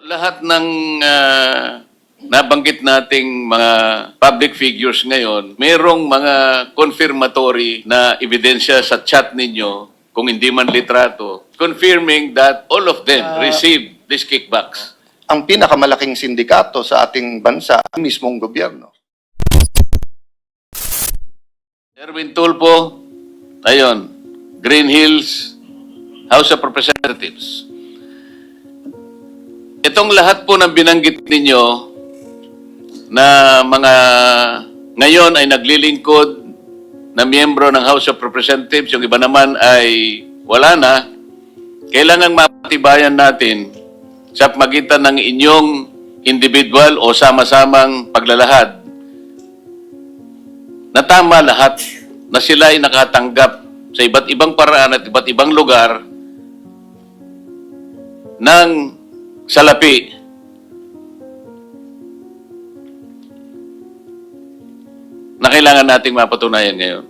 Lahat ng nabanggit nating mga public figures ngayon, merong mga confirmatory na ebidensya sa chat ninyo, kung hindi man litrato, confirming that all of them received these kickbacks. Ang pinakamalaking sindikato sa ating bansa, ang mismong gobyerno. Erwin Tulfo, ayon, Green Hills, House of Representatives. Itong lahat po ng binanggit ninyo na mga ngayon ay naglilingkod na miyembro ng House of Representatives, yung iba naman ay wala na, kailangang mapatibayan natin sa pagitan ng inyong individual o sama-samang paglalahad na tama lahat, na sila ay nakatanggap sa iba't ibang paraan at iba't ibang lugar ng salapi na kailangan nating mapatunayan ngayon.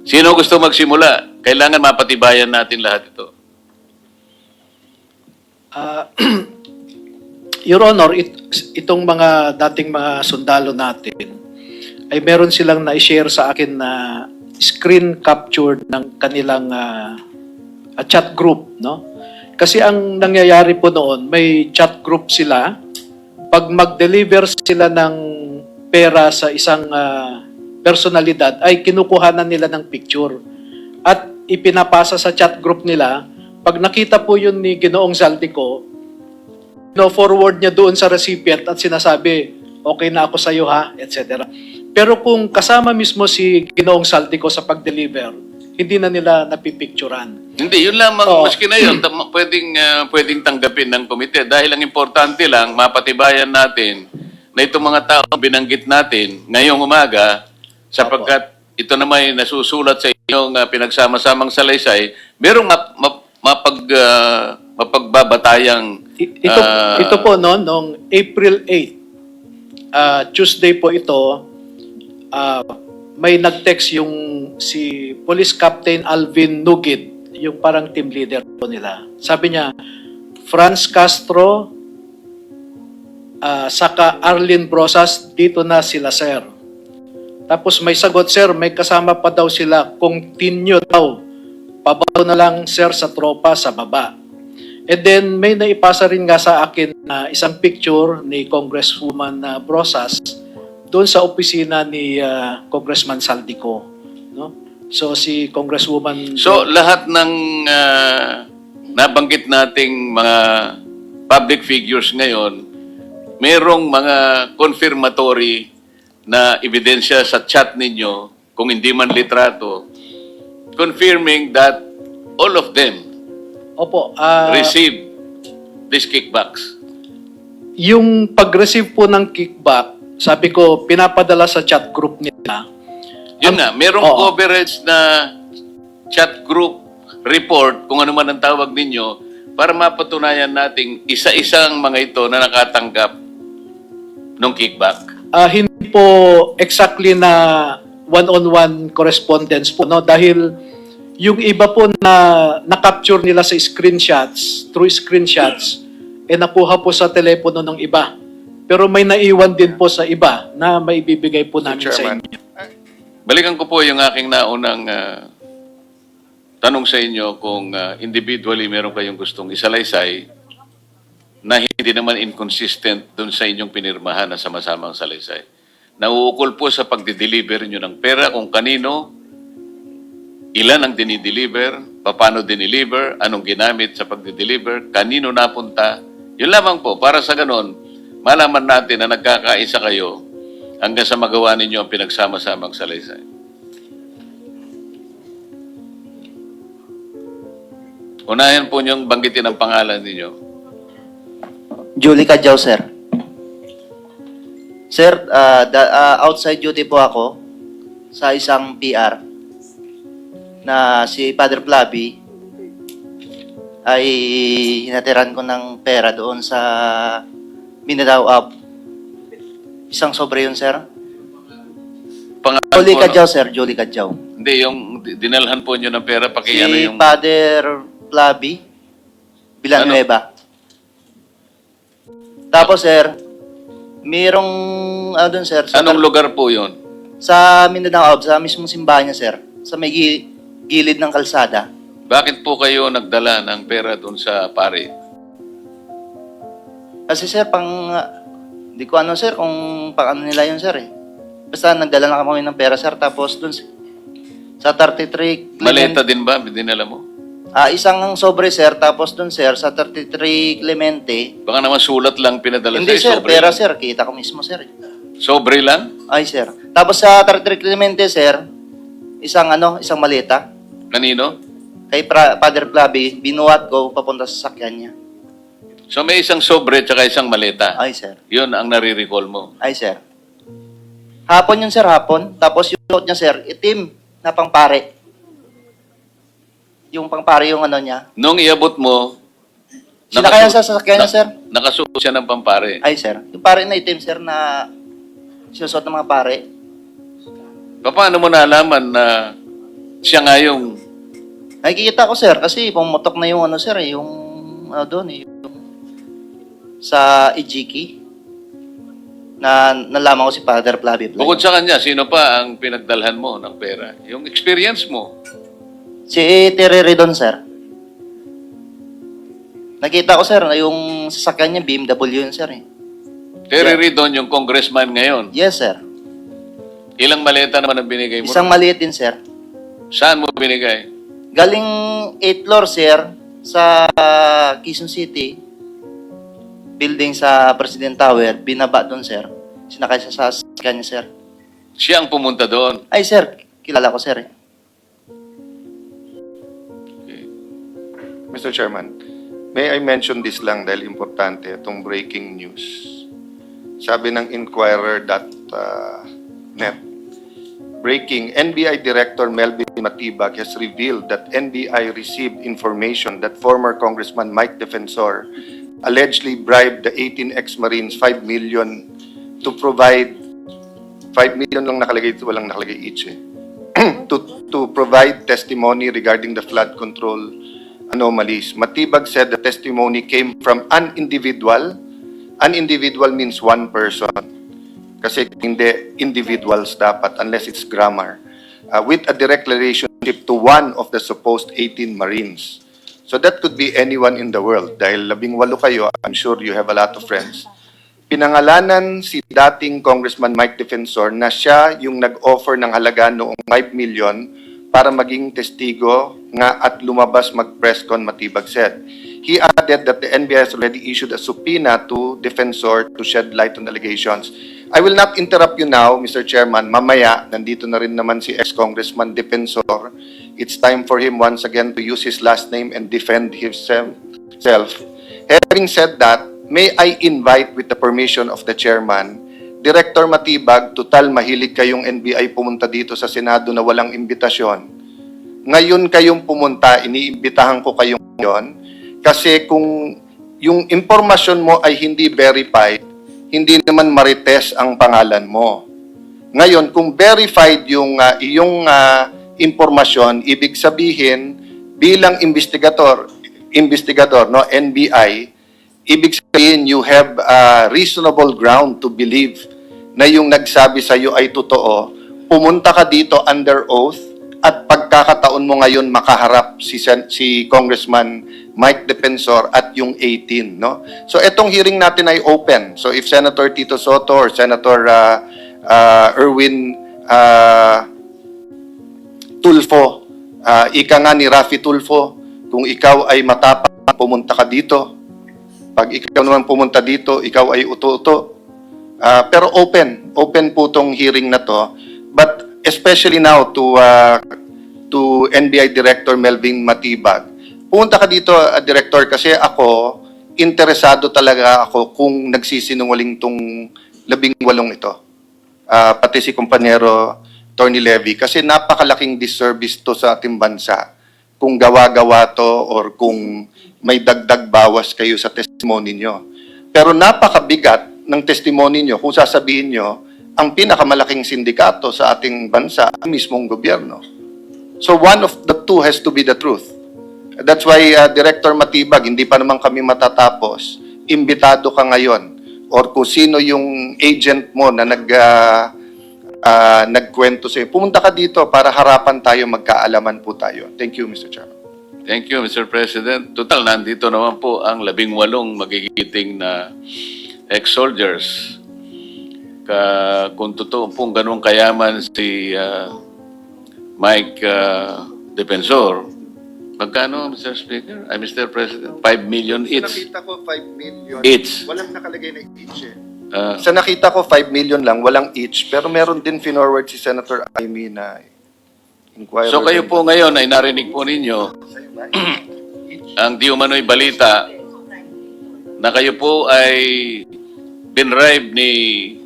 Sino gusto magsimula? Kailangan mapatibayan natin lahat ito. Your Honor, itong mga dating mga sundalo natin ay meron silang na-share sa akin na screen capture ng kanilang chat group, no? Kasi ang nangyayari po noon, may chat group sila. Pag mag-deliver sila ng pera sa isang personalidad, ay kinukuhanan nila ng picture. At ipinapasa sa chat group nila. Pag nakita po yun ni Ginoong Zaldico, forward niya doon sa recipient at sinasabi, okay na ako sa iyo ha, etc. Pero kung kasama mismo si Ginoong Zaldico sa pag-deliver, hindi na nila napipicturan. Hindi, yun lamang, maski na yun, pwedeng tanggapin ng komite. Dahil ang importante lang, mapatibayan natin na itong mga tao binanggit natin ngayong umaga, sapagkat ito naman ay nasusulat sa inyong pinagsama-samang salaysay, merong mapagbabatayang Ito po no, noong April 8, Tuesday po ito, may nag-text yung si Police Captain Alvin Nugid, yung parang team leader po nila. Sabi niya, Franz Castro, saka Arlene Brosas, dito na sila, sir. Tapos may sagot, sir, may kasama pa daw sila, continue daw. Pabaw na lang, sir, sa tropa sa baba. And then may naipasa rin nga sa akin na isang picture ni Congresswoman Brosas doon sa opisina ni Congressman Zaldico, no? So si Congresswoman... So lahat ng nabanggit nating mga public figures ngayon, merong mga confirmatory na ebidensya sa chat ninyo, kung hindi man litrato, confirming that all of them receive these kickbacks. Yung pag-receive po ng kickback, sabi ko, pinapadala sa chat group nila. Yun nga, merong coverage na chat group report, kung ano man ang tawag ninyo, para mapatunayan nating isa-isang mga ito na nakatanggap ng kickback. Hindi po exactly na one-on-one correspondence po, no? Dahil yung iba po na na-capture nila sa screenshots, through screenshots, nakuha po sa telepono ng iba. Pero may naiwan din po sa iba na maibibigay po namin sa inyo. Balikan ko po yung aking naunang tanong sa inyo kung individually meron kayong gustong isalaysay na hindi naman inconsistent dun sa inyong pinirmahan na sama-samang salaysay. Nauukol po sa pagdi-deliver nyo ng pera, kung kanino, ilan ang dinideliver, paano dinideliver, anong ginamit sa pagdi-deliver, kanino napunta. Yun lamang po, para sa ganon, malaman natin na nagkakaisa kayo hanggang sa magawa ninyo ang pinagsama-samang salaysay. Unahin po niyong banggitin ang pangalan ninyo. Julie Cadjao, sir. Sir, outside duty po ako sa isang PR na si Father Flavi ay hinatiran ko ng pera doon sa Mindanao Up. Isang sobre yun, sir. Pangalan Julie po, Cadjao, sir. Julie Cadjao. Hindi, yung dinalhan po nyo ng pera, Si yung... Father Flavi, Villanueva. Tapos, sir, mayroong, doon, sir, Anong lugar po yun? sa Mindanao, sa mismong simbahan niya, sir, sa may gilid ng kalsada. Bakit po kayo nagdala ng pera doon sa pare? Kasi, sir, di ko ano, sir, kung pang ano nila yun, sir, eh. Basta nagdala na kami ng pera, sir, tapos doon, sa 33 Maleta din ba? Dinala mo? isang sobre, sir, tapos doon, sir, sa 33 Clemente. Baka naman sulat lang pinadala Hindi, sa'yo, sir, sobre pera, lang. sir, kita ko mismo, sir. Sobre lang? Ay, sir. Tapos sa 33 Clemente, sir, isang maleta. Kanino? Kay Father Flavi, binuhat ko papunta sa sakyan niya. So may isang sobre at isang maleta. Ay, sir. Yun ang nare-recall mo. Ay, sir. Hapon yun, sir, hapon. Tapos yung suot niya, sir, itim na pangpare. Yung pangpare yung ano niya. Nung iabot mo, Sinakayan sa sasakyan niya, sir. nakasuot siya ng pampare. Ay, sir. Yung pare na itim, sir, na sinusuot ng mga pare. Paano mo nalaman na siya nga yung... Nakikita ko, sir, kasi pumutok na yung sir, yung doon, yung sa Ijiki na nalaman ko si Father Flavi. Bukod sa kanya, sino pa ang pinagdalhan mo ng pera? Yung experience mo. Si Terry Redon, sir. Nakita ko, sir, na yung sasakyan niya, BMW yun, sir. Eh. Terry Yeah. Ridon, yung congressman ngayon. Yes, sir. Ilang maleta naman ang binigay mo? Isang maliit din, sir. Saan mo binigay? Galing 8th floor, sir, sa Quezon City, building sa President Tower, binaba doon, sir. Sinakay sa sasakyan niya, sir. Siya ang pumunta doon. Ay, sir, kilala ko, sir. Eh. Mr. Chairman, may I mention this lang dahil importante itong breaking news. Sabi ng Inquirer.net, breaking, NBI Director Melvin Matibag has revealed that NBI received information that former Congressman Mike Defensor allegedly bribed the 18 ex-Marines 5 million to provide 5 million lang nakalagay ito, walang nakalagay each eh. to provide testimony regarding the flood control anomalies. Matibag said the testimony came from an individual. An individual means one person. Kasi hindi individuals dapat unless it's grammar. With a direct relationship to one of the supposed 18 Marines. So that could be anyone in the world. Dahil 18 kayo, I'm sure you have a lot of friends. Pinangalanan si dating Congressman Mike Defensor na siya yung nag-offer ng halaga noong 5 million para maging testigo nga at lumabas mag-press con, Matibag said. He added that the NBI has already issued a subpoena to Defensor to shed light on allegations. I will not interrupt you now, Mr. Chairman. Mamaya, nandito na rin naman si ex-Congressman Defensor. It's time for him once again to use his last name and defend himself. Having said that, may I invite with the permission of the Chairman, Director Matibag, total mahilig kayong NBI pumunta dito sa Senado na walang imbitasyon. Ngayon kayong pumunta, iniimbitahan ko kayong ngayon. Kasi kung yung impormasyon mo ay hindi verified, hindi naman marites ang pangalan mo. Ngayon, kung verified yung iyong impormasyon, ibig sabihin, bilang investigator, no, NBI, ibig sabihin you have reasonable ground to believe na yung nagsabi sa iyo ay totoo. Pumunta ka dito under oath at pagkakataon mo ngayon makaharap si Congressman Mike Defensor at yung 18, no? So etong hearing natin ay open. So if Senator Tito Soto or Senator Erwin Tulfo, ika nga ni Raffy Tulfo, kung ikaw ay matapang, pumunta ka dito. Pag ikaw naman pumunta dito, ikaw ay uto-uto. Pero open po tong hearing na to. But especially now to NBI Director Melvin Matibag. Pumunta ka dito, Director, kasi ako, interesado talaga ako kung nagsisinungaling tong 18 ito. Pati si kumpanyero Tony Levy, kasi napakalaking disservice to sa ating bansa. Kung gawa-gawa to or kung may dagdag bawas kayo sa testimony nyo. Pero napakabigat ng testimony nyo kung sasabihin nyo ang pinakamalaking sindikato sa ating bansa, ang mismong gobyerno. So one of the two has to be the truth. That's why, Director Matibag, hindi pa naman kami matatapos. Imbitado ka ngayon or kung sino yung agent mo na nagkwento sa'yo. Pumunta ka dito para harapan tayo, magkaalaman po tayo. Thank you, Mr. Chairman. Thank you, Mr. President. Total, nandito naman po ang 18 magigiting na ex-soldiers. Kung totoo pong ganun kayaman si Mike Defensor, magkano, Mr. Speaker? Mr. President, 5 million each. Nakita ko 5 million. Each. Walang nakalagay na each eh. Sa nakita ko 5 million lang, walang each. Pero meron din finorward si Senator Amy na inquirer. So kayo po ngayon ay narinig po ninyo ang di umano'y balita na kayo po ay binribe ni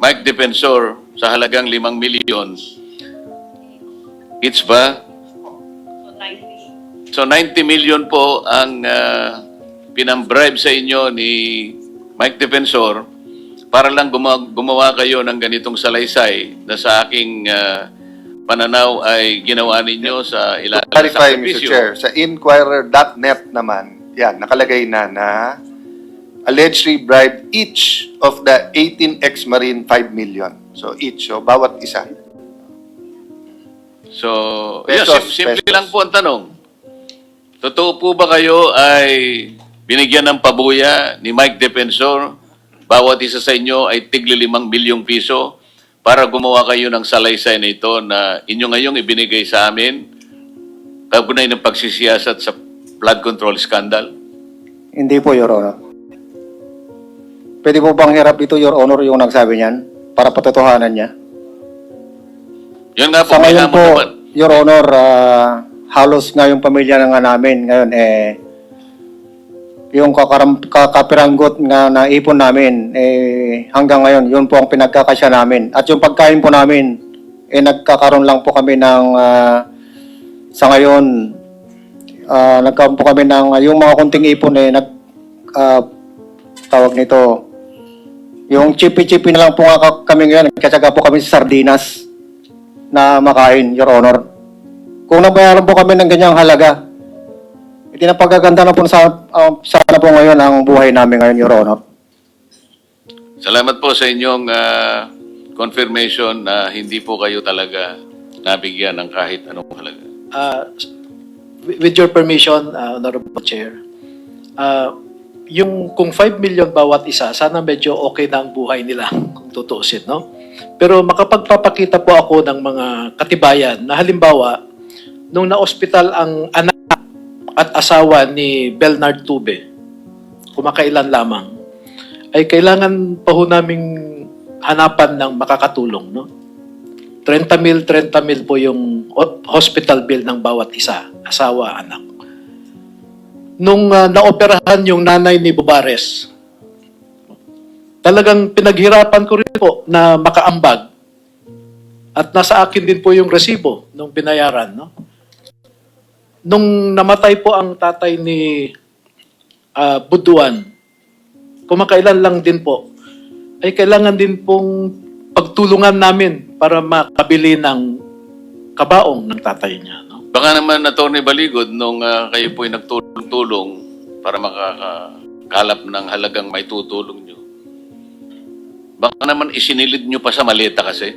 Mike Defensor sa halagang 5 million. Each ba? So 90 million po ang pinambribe sa inyo ni Mike Defensor para lang gumawa kayo ng ganitong salaysay na sa aking pananaw ay ginawa ninyo sa ilalim ng Clarify, Mr. sakripisyo. Chair. Sa inquirer.net naman, yan, nakalagay na allegedly bribed each of the 18 ex-Marine 5 million. So each, so bawat isa. So, Pesos, simple pesos. lang po ang tanong. Totoo po ba kayo ay binigyan ng pabuya ni Mike Defensor? Bawat isa sa inyo ay tigli 5 milyong piso para gumawa kayo ng salaysay na ito na inyo ngayong ibinigay sa amin kaugnay ng pagsisiyasat sa flood control scandal? Hindi po, Your Honor. Pwede po bang hirap ito, Your Honor, yung nagsabi niyan para patotohanan niya? Yun nga po, Sa may ngayon hamon po, naman. Your Honor, halos nga yung pamilya na nga namin ngayon, yung kakapiranggot nga naipon namin, hanggang ngayon, yun po ang pinagkakasya namin. At yung pagkain po namin, nagkakaroon lang po kami ng, sa ngayon, nagkaroon po kami ng, yung mga kunting ipon, tawag nito, yung chipi-chipi na lang po nga kami ngayon, nagkatsaga po kami sa sardinas na makain, Your Honor. Kung nabayaran po kami ng ganyang halaga, itinapagaganda na po sana po ngayon ang buhay namin ngayon, Your Honor. Salamat po sa inyong confirmation na hindi po kayo talaga nabigyan ng kahit anong halaga. With your permission, Honorable Chair, yung kung 5 million bawat isa, sana medyo okay na ang buhay nila kung tutuusin, no? Pero makapagpapakita po ako ng mga katibayan na halimbawa, nung na-hospital ang anak at asawa ni Bernard Tube, kumakailan lamang, ay kailangan pa ho naming hanapan ng makakatulong, no? 30 mil po yung hospital bill ng bawat isa, asawa, anak. Nung naoperahan yung nanay ni Bubares, talagang pinaghirapan ko rin po na makaambag. At nasa akin din po yung resibo nung binayaran, no? Nung namatay po ang tatay ni Buduan, kumakailan lang din po, ay kailangan din pong pagtulungan namin para makabili ng kabaong ng tatay niya, no? Baka naman, Atty. Baligod, nung kayo po'y nagtulong-tulong para makakakalap ng halagang may tutulong nyo, baka naman isinilid nyo pa sa maleta kasi.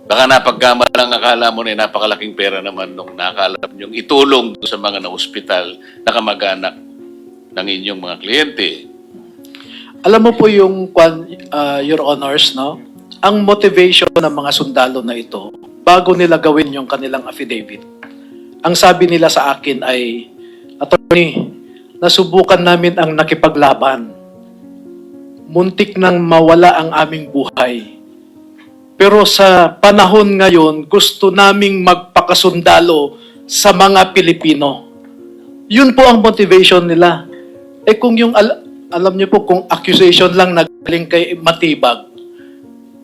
Baka napagkama lang akala mo na napakalaking pera naman nung nakalap nyo itulong sa mga na-hospital na kamag-anak ng inyong mga kliyente. Alam mo po yung, Your Honors, no? Ang motivation ng mga sundalo na ito, bago nila gawin yung kanilang affidavit, ang sabi nila sa akin ay, Attorney, nasubukan namin ang nakipaglaban. Muntik nang mawala ang aming buhay. Pero sa panahon ngayon, gusto naming magpakasundalo sa mga Pilipino. Yun po ang motivation nila. Kung yung, alam niyo po, kung accusation lang nagaling kay Matibag,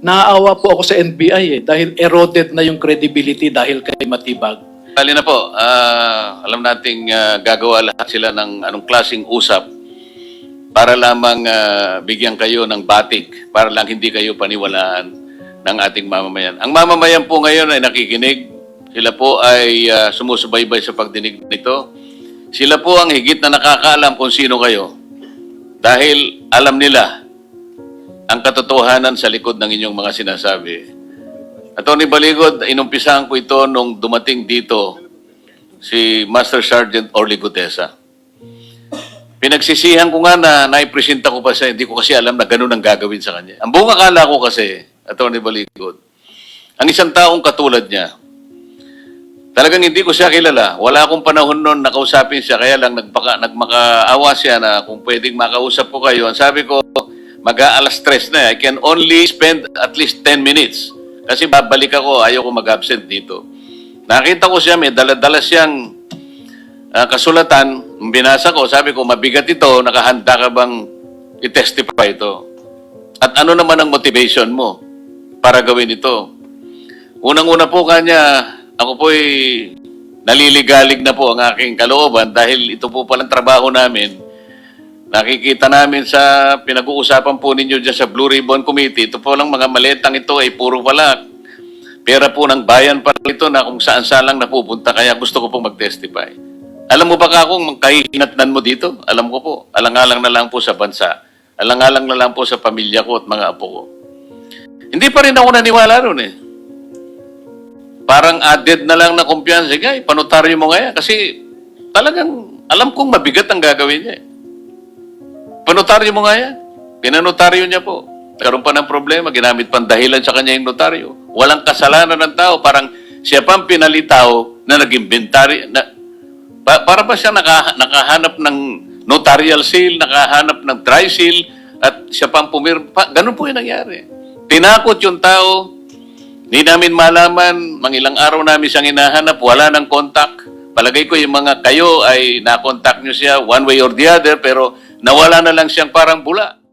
naaawa po ako sa NBI dahil eroded na yung credibility dahil kay Matibag. Bali na po, alam nating gagawa lahat sila ng anong klaseng usap para lamang bigyan kayo ng batik, para lang hindi kayo paniwalaan ng ating mamamayan. Ang mamamayan po ngayon ay nakikinig. Sila po ay sumusubaybay sa pagdinig nito. Sila po ang higit na nakakaalam kung sino kayo. Dahil alam nila ang katotohanan sa likod ng inyong mga sinasabi. Atty. Baligod, inumpisahan ko ito nung dumating dito si Master Sergeant Orly Gutesa. Pinagsisihan ko nga na naipresenta ko pa siya, hindi ko kasi alam na ganun ang gagawin sa kanya. Ang buong akala ko kasi, Atty. Baligod, ang isang taong katulad niya, talagang hindi ko siya kilala. Wala akong panahon noon na kausapin siya, kaya lang nagmakaawa siya na kung pwedeng makausap ko kayo. Ang sabi ko, mag-aalas 3 na. I can only spend at least 10 minutes. Kasi babalik ako, ayaw ko mag-absent dito. Nakita ko siya, may dala-dala siyang kasulatan. Binasa ko, sabi ko, mabigat ito, nakahanda ka bang i-testify ito? At ano naman ang motivation mo para gawin ito? Unang-una po kanya, ako po'y naliligalig na po ang aking kalooban dahil ito po palang trabaho namin. Nakikita namin sa pinag-uusapan po ninyo dyan sa Blue Ribbon Committee, ito po lang mga maletang ito ay puro pala pera po ng bayan pa ito na kung saan-saan lang napupunta, kaya gusto ko pong mag-testify. Alam mo ba kung kahihinatnan mo dito? Alam ko po, alang-alang na lang po sa bansa. Alang-alang na lang po sa pamilya ko at mga apo ko. Hindi pa rin ako naniwala ron eh. Parang added na lang na kumpiyansa. Kaya panotaryo mo nga yan. Kasi talagang alam kong mabigat ang gagawin niya eh. Panotaryo mo nga yan. Pinanotaryo niya po. Nagkaroon pa ng problema. Ginamit pang dahilan sa kanya yung notaryo. Walang kasalanan ng tao. Parang siya pang pinalitaw na nag-inventory. Para ba siya nakahanap ng notarial seal, nakahanap ng dry seal, at siya pang pumirma. Ganun po yung nangyari. Tinakot yung tao. Hindi namin malaman, ilang araw namin siyang hinahanap, wala ng contact. Palagay ko yung mga kayo ay na-contact nyo siya one way or the other, pero nawala na lang siyang parang bula.